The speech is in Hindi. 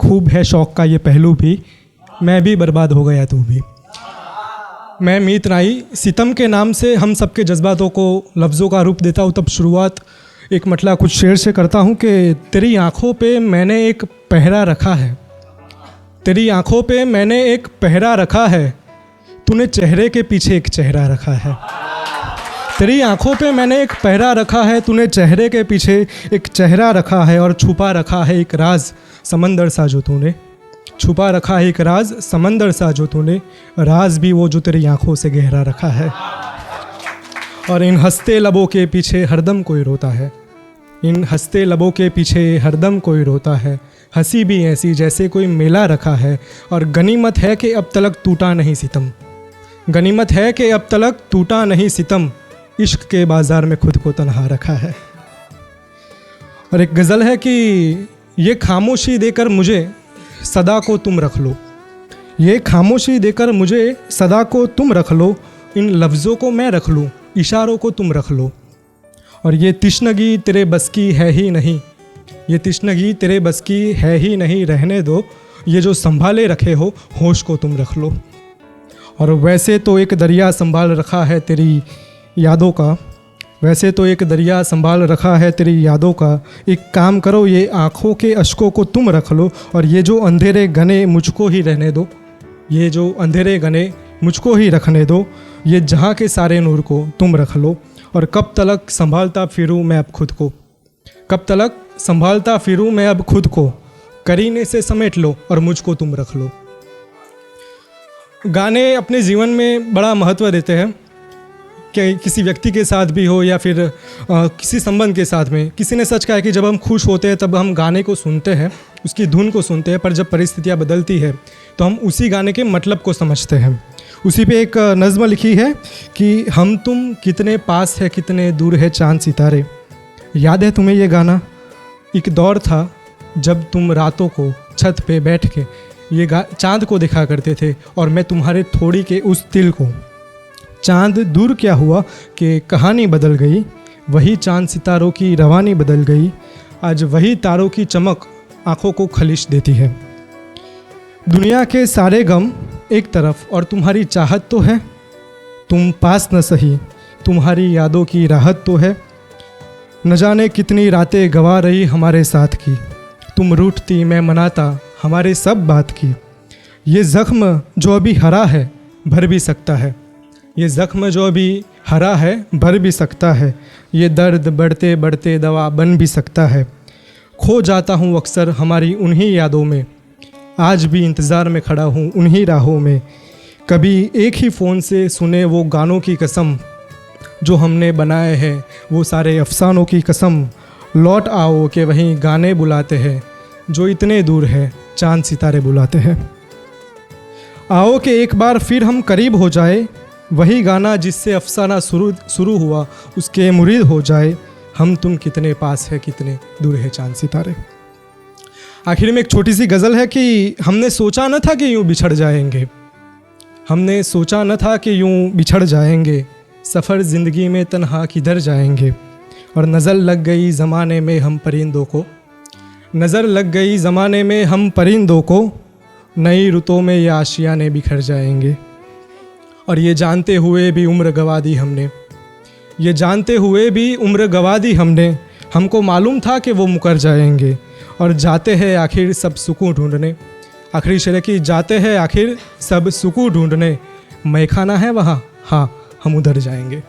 खूब है शौक़ का ये पहलू भी, मैं भी बर्बाद हो गया तू भी। मैं मीत राई सितम के नाम से हम सबके जज्बातों को लफ्ज़ों का रूप देता हूँ। तब शुरुआत एक मतला कुछ शेर से करता हूँ कि तेरी आँखों पे मैंने एक पहरा रखा है, तेरी आँखों पे मैंने एक पहरा रखा है, तूने चेहरे के पीछे एक चेहरा रखा है। तेरी आँखों पे मैंने एक पहरा रखा है, तूने चेहरे के पीछे एक चेहरा रखा है, और छुपा रखा है एक राज समंदर सा जो तूने, छुपा रखा है एक राज समंदर सा जो तूने, राज भी वो जो तेरी आँखों से गहरा रखा है। और इन हंसते लबों के पीछे हरदम कोई रोता है, इन हंसते लबों के पीछे हरदम कोई रोता है, हंसी भी ऐसी जैसे कोई मेला रखा है, और गनीमत है कि अब तलक टूटा नहीं सितम, गनीमत है कि अब तलक टूटा नहीं सितम, इश्क के बाज़ार में खुद को तन्हा रखा है। और एक गज़ल है कि ये खामोशी देकर मुझे सदा को तुम रख लो, ये खामोशी देकर मुझे सदा को तुम रख लो, इन लफ्ज़ों को मैं रख लूँ, इशारों को तुम रख लो। और ये तिश्नगी तेरे बस की है ही नहीं, ये तिश्नगी तेरे बस की है ही नहीं, रहने दो, ये जो संभाले रखे हो होश को तुम रख लो। और वैसे तो एक दरिया संभाल रखा है तेरी यादों का, वैसे तो एक दरिया संभाल रखा है तेरी यादों का, एक काम करो ये आँखों के अश्कों को तुम रख लो, और ये जो अंधेरे घने मुझको ही रहने दो, ये जो अंधेरे घने मुझको ही रखने दो, ये जहाँ के सारे नूर को तुम रख लो। और कब तलक संभालता फिरूँ मैं अब खुद को, कब तलक संभालता फिरूँ मैं अब खुद को, करीने से समेट लो और मुझको तुम रख लो। गाने अपने जीवन में बड़ा महत्व देते हैं, कि किसी व्यक्ति के साथ भी हो या फिर किसी संबंध के साथ में। किसी ने सच कहा है कि जब हम खुश होते हैं तब हम गाने को सुनते हैं, उसकी धुन को सुनते हैं, पर जब परिस्थितियाँ बदलती है तो हम उसी गाने के मतलब को समझते हैं। उसी पे एक नज़्म लिखी है कि हम तुम कितने पास है कितने दूर है चांद सितारे। याद है तुम्हें ये गाना? एक दौर था जब तुम रातों को छत पे बैठ के ये चांद को देखा करते थे, और मैं तुम्हारे थोड़ी के उस तिल को। चांद दूर क्या हुआ कि कहानी बदल गई, वही चांद सितारों की रवानी बदल गई, आज वही तारों की चमक आँखों को खलिश देती है। दुनिया के सारे गम एक तरफ और तुम्हारी चाहत तो है, तुम पास न सही तुम्हारी यादों की राहत तो है, न जाने कितनी रातें गवा रही हमारे साथ की, तुम रूठती मैं मनाता हमारे सब बात की। ये ज़ख्म जो अभी हरा है भर भी सकता है, ये ज़ख्म जो अभी हरा है भर भी सकता है, ये दर्द बढ़ते बढ़ते दवा बन भी सकता है। खो जाता हूँ अक्सर हमारी उन्हीं यादों में, आज भी इंतज़ार में खड़ा हूँ उन्हीं राहों में। कभी एक ही फ़ोन से सुने वो गानों की कसम, जो हमने बनाए हैं वो सारे अफसानों की कसम। लौट आओ कि वहीं गाने बुलाते हैं, जो इतने दूर है चांद सितारे बुलाते हैं। आओ कि एक बार फिर हम करीब हो जाए, वही गाना जिससे अफसाना शुरू हुआ उसके मुरीद हो जाए। हम तुम कितने पास है कितने दूर है चांद सितारे। आखिर में एक छोटी सी गज़ल है कि हमने सोचा न था कि यूँ बिछड़ जाएंगे, हमने सोचा न था कि यूँ बिछड़ जाएंगे, सफ़र ज़िंदगी में तन्हा किधर जाएंगे। और नज़र लग गई ज़माने में हम परिंदों को, नज़र लग गई ज़माने में हम परिंदों को, नई रुतों में ये आशियाने बिखर जाएंगे। और ये जानते हुए भी उम्र गवा दी हमने, ये जानते हुए भी उम्र गवा दी हमने, हमको मालूम था कि वो मुकर जाएंगे। और जाते हैं आखिर सब सुकून ढूंढने, आखिरी शेर की जाते हैं आखिर सब सुकून ढूंढने, मैखाना है वहाँ हाँ हम उधर जाएंगे।